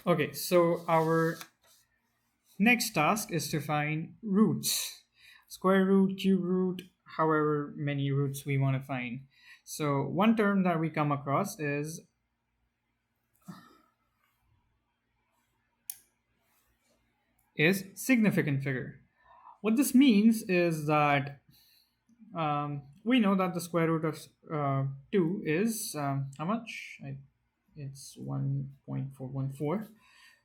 Okay, so our next task is to find roots. Square root, cube root, however many roots we want to find. So one term that we come across is significant figure. What this means is that we know that the square root of 2 is how much? It's 1.414.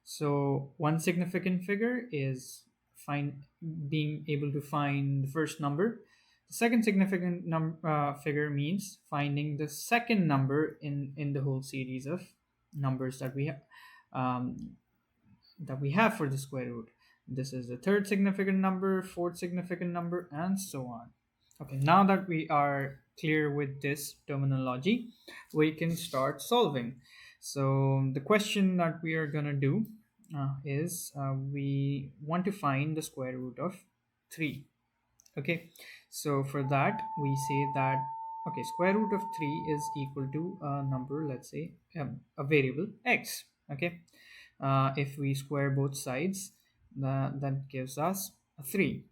So one significant figure is find being able to find the first number. The second significant figure means finding the second number in the whole series of numbers um, that we have for the square root. This is the third significant number, fourth significant number, and so on. Okay, now that we are clear with this terminology, we can start solving. So the question that we are gonna do is we want to find the square root of 3. Okay, so for that we say that okay, square root of 3 is equal to a number, let's say a variable x. Okay, if we square both sides, that gives us a 3.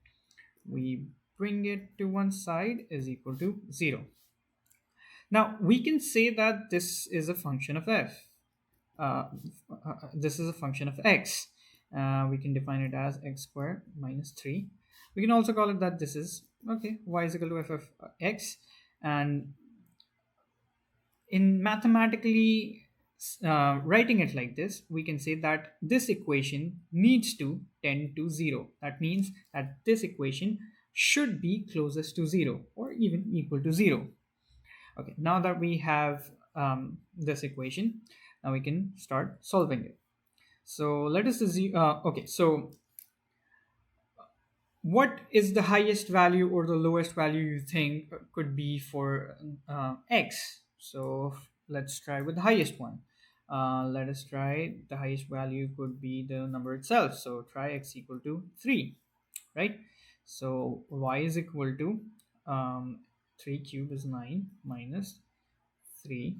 We bring it to one side is equal to 0. Now we can say that this is a function of f. This is a function of x. We can define it as x squared minus 3. We can also call it that this is okay, y is equal to f of x. And in mathematically writing it like this, we can say that this equation needs to tend to 0. That means that this equation should be closest to 0 or even equal to 0. Okay, now that we have this equation, now we can start solving it. So let us assume, okay, so what is the highest value or the lowest value you think could be for x? So let's try with the highest one. Let us try the highest value could be the number itself. So try x equal to 3, right? So y is equal to 3 cube is 9 minus 3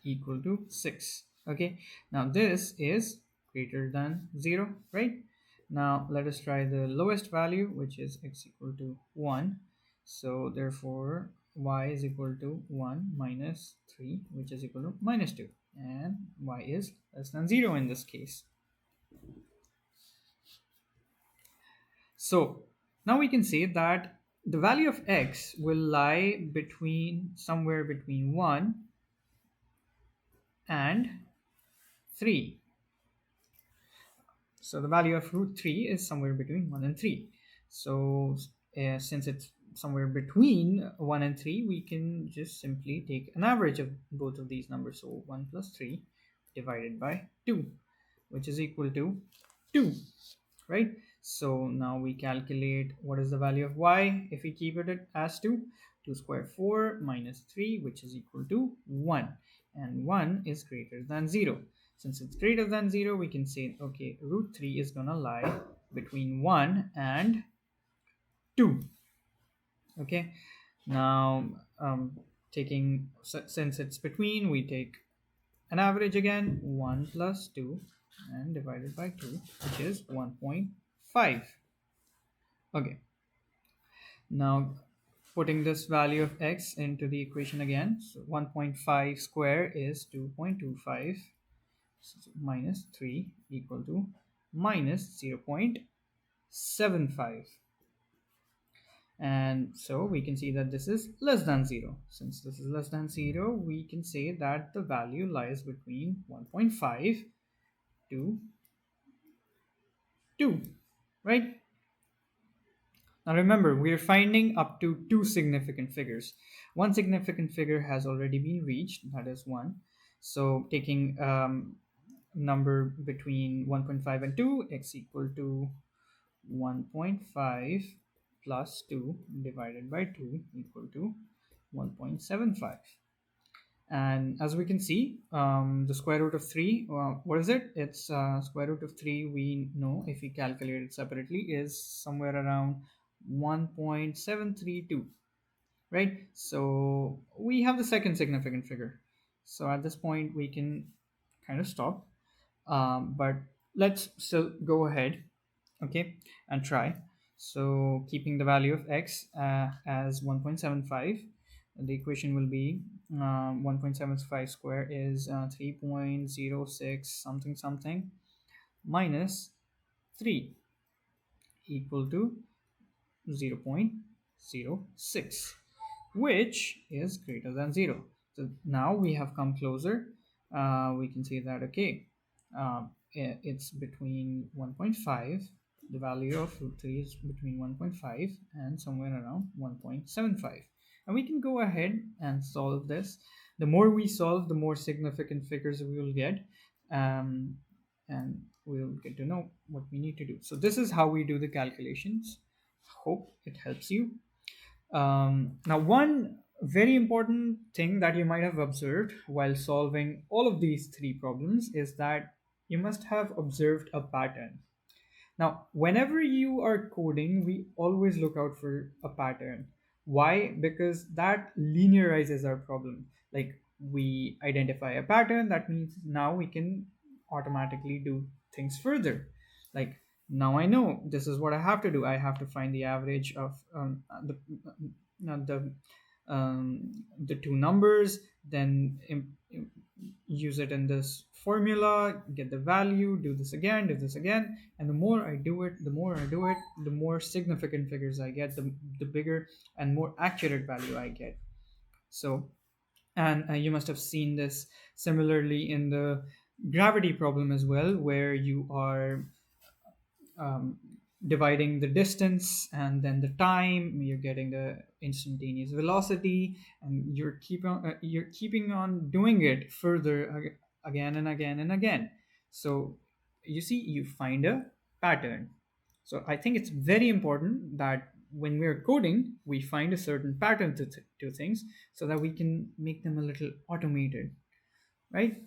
equal to 6. Okay, now this is greater than 0, right? Now let us try the lowest value, which is x equal to 1. So therefore y is equal to 1 minus 3, which is equal to minus 2, and y is less than 0 in this case. So now we can say that the value of x will lie between somewhere between 1 and 3. So the value of root 3 is somewhere between 1 and 3. So since it's somewhere between 1 and 3, we can just simply take an average of both of these numbers. So 1 plus 3 divided by 2, which is equal to 2, right? So now we calculate what is the value of y if we keep it as 2. 2 squared 4 minus 3, which is equal to 1, and 1 is greater than 0. Since it's greater than 0, we can say okay, root 3 is gonna lie between 1 and 2. Okay, now taking since it's between, we take an average again, 1 plus 2 and divided by 2, which is 1.5. Okay, now putting this value of x into the equation again, so 1.5 square is 2.25 minus 3 equal to minus 0.75. And so we can see that this is less than 0. Since this is less than 0, we can say that the value lies between 1.5 to 2, right? Now remember, we are finding up to two significant figures. One significant figure has already been reached, that is 1. So taking number between 1.5 and 2, x equal to 1.5 plus 2 divided by 2 equal to 1.75. And as we can see, the square root of 3, what is it? It's square root of 3, we know if we calculate it separately, is somewhere around 1.732, right? So we have the second significant figure. So at this point, we can kind of stop. But let's still go ahead, okay, and try. So keeping the value of x as 1.75, the equation will be 1.75 square is 3.06 something something minus 3 equal to 0.06, which is greater than 0. So now we have come closer. We can see that, okay, it's between 1.5. The value of root 3 is between 1.5 and somewhere around 1.75. And we can go ahead and solve this. The more we solve, the more significant figures we will get. Um, and we'll get to know what we need to do. So this is how we do the calculations. Hope it helps you. Now, one very important thing that you might have observed while solving all of these three problems is that you must have observed a pattern. Now, whenever you are coding, we always look out for a pattern. Why? Because that linearizes our problem. Like, we identify a pattern, that means now we can automatically do things further. Like, now I know this is what I have to do. I have to find the average of the the two numbers, then use it in this formula, get the value, do this again, and the more I do it, the more significant figures I get, the bigger and more accurate value I get. So, and you must have seen this similarly in the gravity problem as well, where you are um, dividing the distance and then the time, you're getting the instantaneous velocity, and you're keeping on doing it further again and again and again. So you see, you find a pattern. So I think it's very important that when we're coding, we find a certain pattern to things so that we can make them a little automated, right?